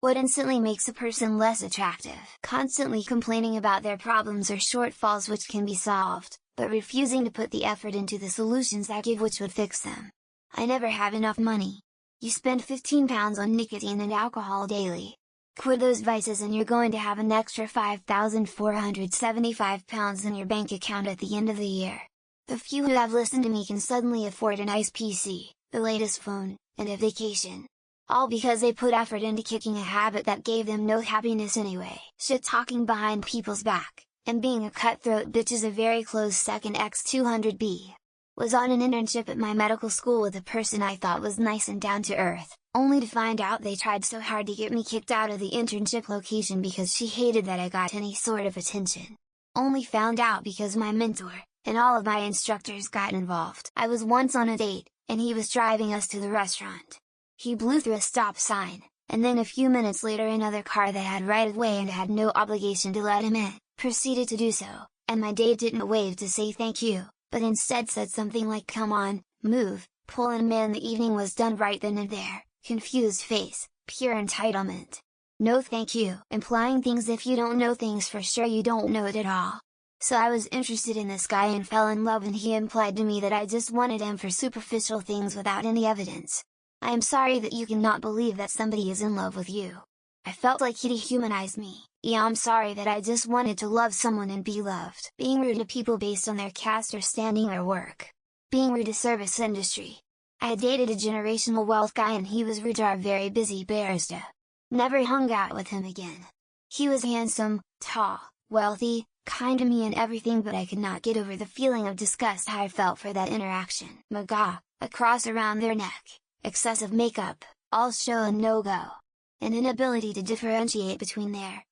What instantly makes a person less attractive? Constantly complaining about their problems or shortfalls which can be solved, but refusing to put the effort into the solutions I give which would fix them. I never have enough money. You spend 15 pounds on nicotine and alcohol daily. Quit those vices and you're going to have an extra 5,475 pounds in your bank account at the end of the year. The few who have listened to me can suddenly afford a nice PC, the latest phone, and a vacation. All because they put effort into kicking a habit that gave them no happiness anyway. Shit talking behind people's back, and being a cutthroat bitch is a very close second. X200B. Was on an internship at my medical school with a person I thought was nice and down to earth, only to find out they tried so hard to get me kicked out of the internship location because she hated that I got any sort of attention. Only found out because my mentor, and all of my instructors got involved. I was once on a date, and he was driving us to the restaurant. He blew through a stop sign, and then a few minutes later another car that had right of way and had no obligation to let him in, proceeded to do so, and my date didn't wave to say thank you, but instead said something like "come on, move, pull," and man, the evening was done right then and there. Confused face, pure entitlement. No thank you, implying things if you don't know things for sure you don't know it at all. So I was interested in this guy and fell in love, and he implied to me that I just wanted him for superficial things without any evidence. I am sorry that you cannot believe that somebody is in love with you. I felt like he dehumanized me. Yeah, I'm sorry that I just wanted to love someone and be loved. Being rude to people based on their caste or standing or work. Being rude to service industry. I had dated a generational wealth guy and he was rude to our very busy barista. Never hung out with him again. He was handsome, tall, wealthy, kind to me and everything, but I could not get over the feeling of disgust I felt for that interaction. Maga, a cross around their neck, excessive makeup, all show and no go. An inability to differentiate between their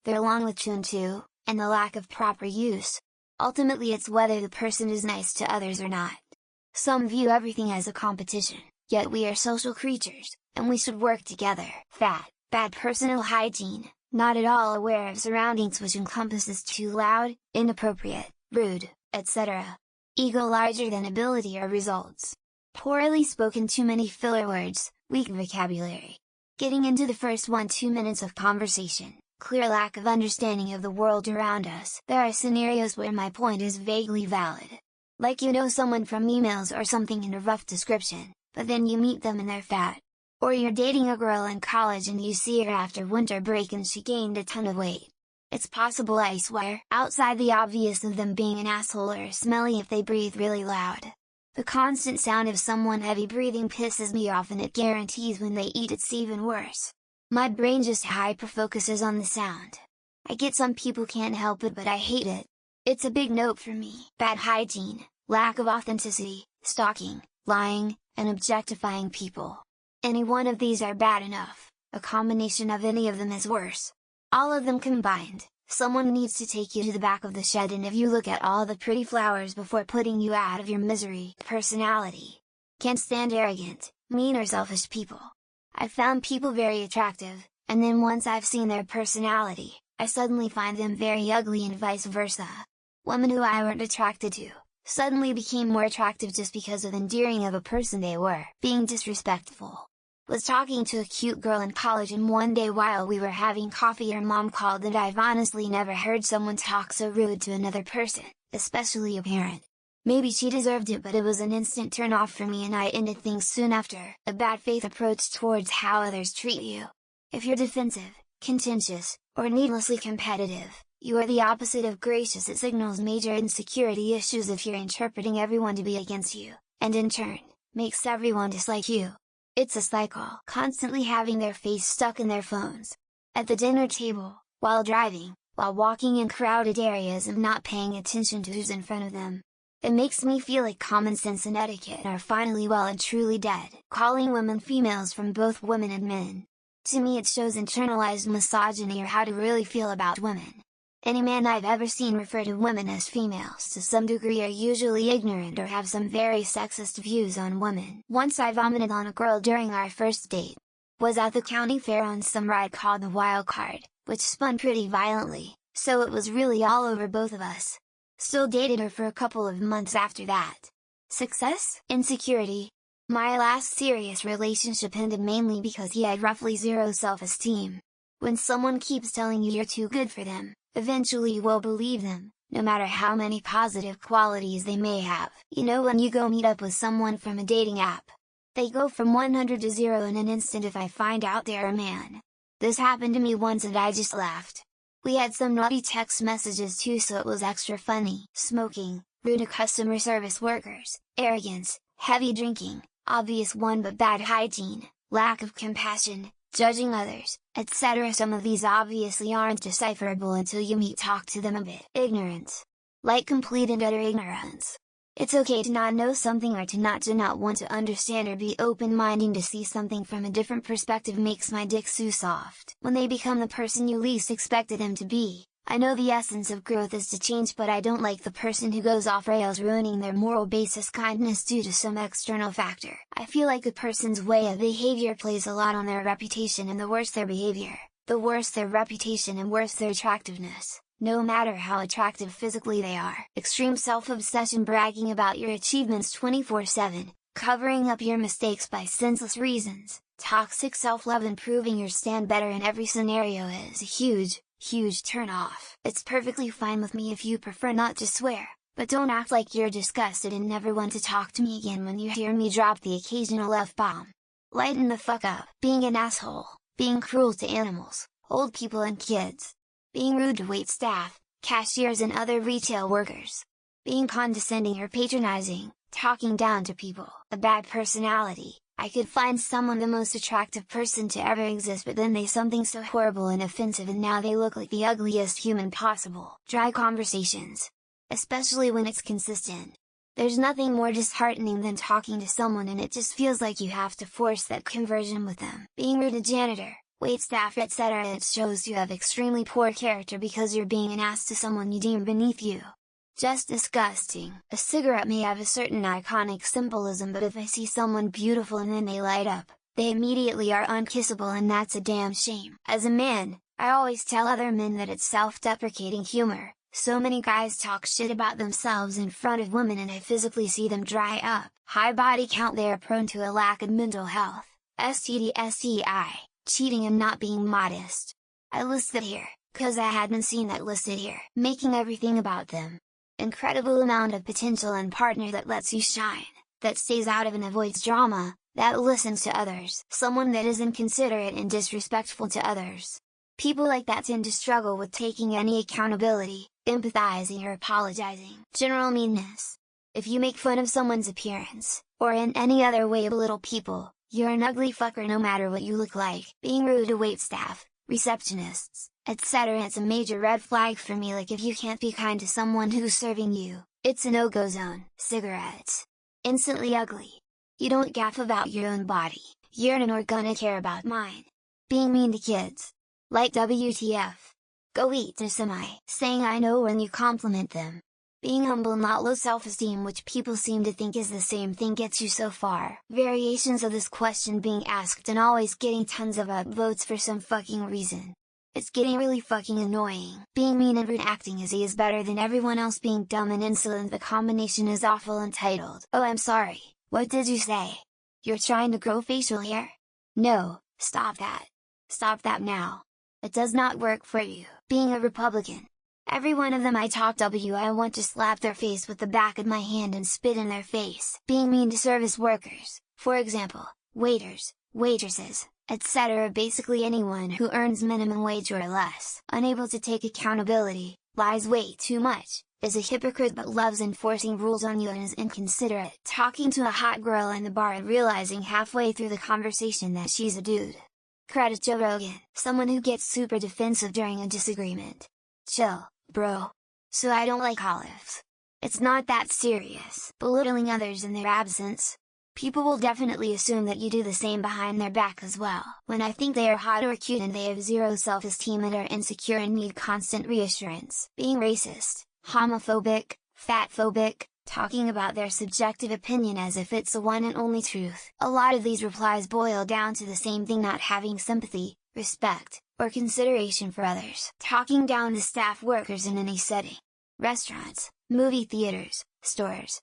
along with chuntu, and the lack of proper use. Ultimately it's whether the person is nice to others or not. Some view everything as a competition, yet we are social creatures, and we should work together. Bad personal hygiene, not at all aware of surroundings, which encompasses too loud, inappropriate, rude, etc. Ego larger than ability or results. Poorly spoken, too many filler words, weak vocabulary. Getting into the first 1-2 minutes of conversation, clear lack of understanding of the world around us. There are scenarios where my point is vaguely valid. Like you know someone from emails or something in a rough description, but then you meet them and they're fat. Or you're dating a girl in college and you see her after winter break and she gained a ton of weight. It's possible, I swear, outside the obvious of them being an asshole or smelly if they breathe really loud. The constant sound of someone heavy breathing pisses me off, and it guarantees when they eat it's even worse. My brain just hyper-focuses on the sound. I get some people can't help it, but I hate it. It's a big note for me. Bad hygiene, lack of authenticity, stalking, lying, and objectifying people. Any one of these are bad enough, a combination of any of them is worse. All of them combined, someone needs to take you to the back of the shed and if you look at all the pretty flowers before putting you out of your misery. Personality. Can't stand arrogant, mean or selfish people. I've found people very attractive, and then once I've seen their personality, I suddenly find them very ugly and vice versa. Women who I weren't attracted to, suddenly became more attractive just because of endearing of a person they were. Being disrespectful. Was talking to a cute girl in college and one day while we were having coffee her mom called, and I've honestly never heard someone talk so rude to another person, especially a parent. Maybe she deserved it, but it was an instant turn off for me and I ended things soon after. A bad faith approach towards how others treat you. If you're defensive, contentious, or needlessly competitive, you are the opposite of gracious. It signals major insecurity issues if you're interpreting everyone to be against you, and in turn, makes everyone dislike you. It's a cycle. Constantly having their face stuck in their phones. At the dinner table, while driving, while walking in crowded areas and not paying attention to who's in front of them. It makes me feel like common sense and etiquette are finally well and truly dead. Calling women females from both women and men. To me it shows internalized misogyny or how to really feel about women. Any man I've ever seen refer to women as females to some degree are usually ignorant or have some very sexist views on women. Once I vomited on a girl during our first date. Was at the county fair on some ride called the Wild Card, which spun pretty violently, so it was really all over both of us. Still dated her for a couple of months after that. Success? Insecurity? My last serious relationship ended mainly because he had roughly zero self-esteem. When someone keeps telling you you're too good for them, eventually you will believe them, no matter how many positive qualities they may have. You know, when you go meet up with someone from a dating app, they go from 100 to 0 in an instant if I find out they're a man. This happened to me once and I just laughed. We had some naughty text messages too, so it was extra funny. Smoking, rude to customer service workers, arrogance, heavy drinking, obvious one but bad hygiene, lack of compassion, judging others, etc. Some of these obviously aren't decipherable until you talk to them a bit. Ignorance. Like complete and utter ignorance. It's okay to not know something or to not want to understand or be open-minded. To see something from a different perspective makes my dick so soft. When they become the person you least expected them to be, I know the essence of growth is to change, but I don't like the person who goes off rails ruining their moral basis kindness due to some external factor. I feel like a person's way of behavior plays a lot on their reputation, and the worse their behavior, the worse their reputation and worse their attractiveness. No matter how attractive physically they are. Extreme self-obsession, bragging about your achievements 24/7, covering up your mistakes by senseless reasons, toxic self-love, and proving you stand better in every scenario is a huge turn-off. It's perfectly fine with me if you prefer not to swear, but don't act like you're disgusted and never want to talk to me again when you hear me drop the occasional F-bomb. Lighten the fuck up. Being an asshole, being cruel to animals, old people and kids. Being rude to wait staff, cashiers and other retail workers. Being condescending or patronizing, talking down to people. A bad personality. I could find someone the most attractive person to ever exist, but then they something so horrible and offensive and now they look like the ugliest human possible. Dry conversations. Especially when it's consistent. There's nothing more disheartening than talking to someone and it just feels like you have to force that conversion with them. Being rude to janitor, waitstaff, etc. It shows you have extremely poor character because you're being an ass to someone you deem beneath you. Just disgusting. A cigarette may have a certain iconic symbolism, but if I see someone beautiful and then they light up, they immediately are unkissable, and that's a damn shame. As a man, I always tell other men that it's self-deprecating humor. So many guys talk shit about themselves in front of women and I physically see them dry up. High body count. They are prone to a lack of mental health, STD, STI. Cheating and not being modest. I listed here, cause I hadn't seen that listed here. Making everything about them. Incredible amount of potential and partner that lets you shine, that stays out of and avoids drama, that listens to others. Someone that is inconsiderate and disrespectful to others. People like that tend to struggle with taking any accountability, empathizing or apologizing. General meanness. If you make fun of someone's appearance, or in any other way belittle people, you're an ugly fucker no matter what you look like. Being rude to waitstaff, receptionists, etc. It's a major red flag for me. Like, if you can't be kind to someone who's serving you, it's a no-go zone. Cigarettes. Instantly ugly. You don't gaff about your own body, you're not gonna care about mine. Being mean to kids. Like WTF. Go eat to semi. Saying I know when you compliment them. Being humble, not low self-esteem, which people seem to think is the same thing, gets you so far. Variations of this question being asked and always getting tons of upvotes for some fucking reason. It's getting really fucking annoying. Being mean and rude, acting as he is better than everyone else, being dumb and insolent. The combination is awful. Entitled. Oh, I'm sorry, what did you say? You're trying to grow facial hair? No, stop that. Stop that now. It does not work for you. Being a Republican. Every one of them I want to slap their face with the back of my hand and spit in their face. Being mean to service workers, for example, waiters, waitresses, etc. Basically anyone who earns minimum wage or less. Unable to take accountability, lies way too much, is a hypocrite but loves enforcing rules on you and is inconsiderate. Talking to a hot girl in the bar and realizing halfway through the conversation that she's a dude. Credit Joe Rogan. Someone who gets super defensive during a disagreement. Chill, bro. So I don't like olives. It's not that serious. Belittling others in their absence. People will definitely assume that you do the same behind their back as well. When I think they are hot or cute and they have zero self-esteem and are insecure and need constant reassurance. Being racist, homophobic, fatphobic, talking about their subjective opinion as if it's the one and only truth. A lot of these replies boil down to the same thing: not having sympathy, respect, or consideration for others. Talking down to staff workers in any setting. Restaurants, movie theaters, stores,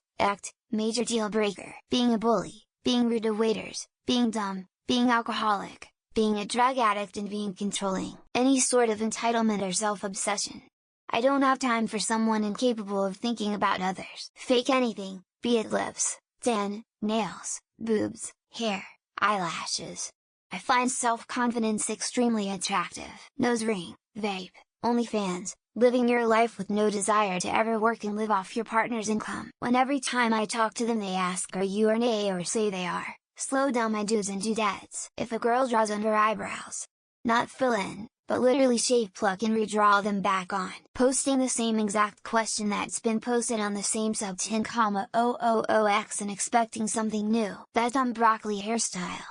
major deal breaker. Being a bully, being rude to waiters, being dumb, being alcoholic, being a drug addict and being controlling, any sort of entitlement or self-obsession. I don't have time for someone incapable of thinking about others. Fake anything, be it lips, tan, nails, boobs, hair, eyelashes. I find self-confidence extremely attractive. Nose ring, vape, OnlyFans, living your life with no desire to ever work and live off your partner's income. When every time I talk to them they ask are you an A or say they are. Slow down my dudes and dudettes. If a girl draws under eyebrows, not fill in, but literally shave, pluck and redraw them back on. Posting the same exact question that's been posted on the same sub 10,000x and expecting something new. That dumb broccoli hairstyle.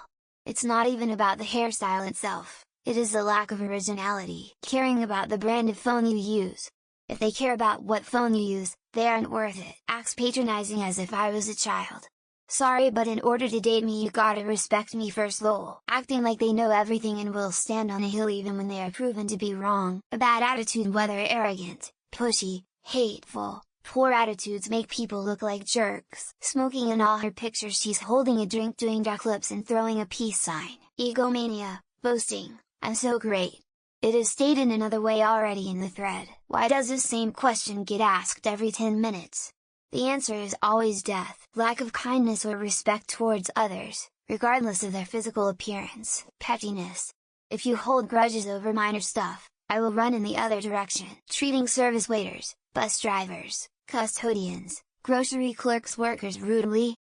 It's not even about the hairstyle itself, it is the lack of originality. Caring about the brand of phone you use. If they care about what phone you use, they aren't worth it. Acts patronizing as if I was a child. Sorry but in order to date me you gotta respect me first lol. Acting like they know everything and will stand on a hill even when they are proven to be wrong. A bad attitude, whether arrogant, pushy, hateful, poor attitudes make people look like jerks. Smoking in all her pictures she's holding a drink, doing duck lips and throwing a peace sign. Egomania, boasting, I'm so great. It is stated another way already in the thread. Why does this same question get asked every 10 minutes? The answer is always death. Lack of kindness or respect towards others, regardless of their physical appearance. Pettiness. If you hold grudges over minor stuff, I will run in the other direction. Treating service waiters, bus drivers, custodians, grocery clerks, workers rudely,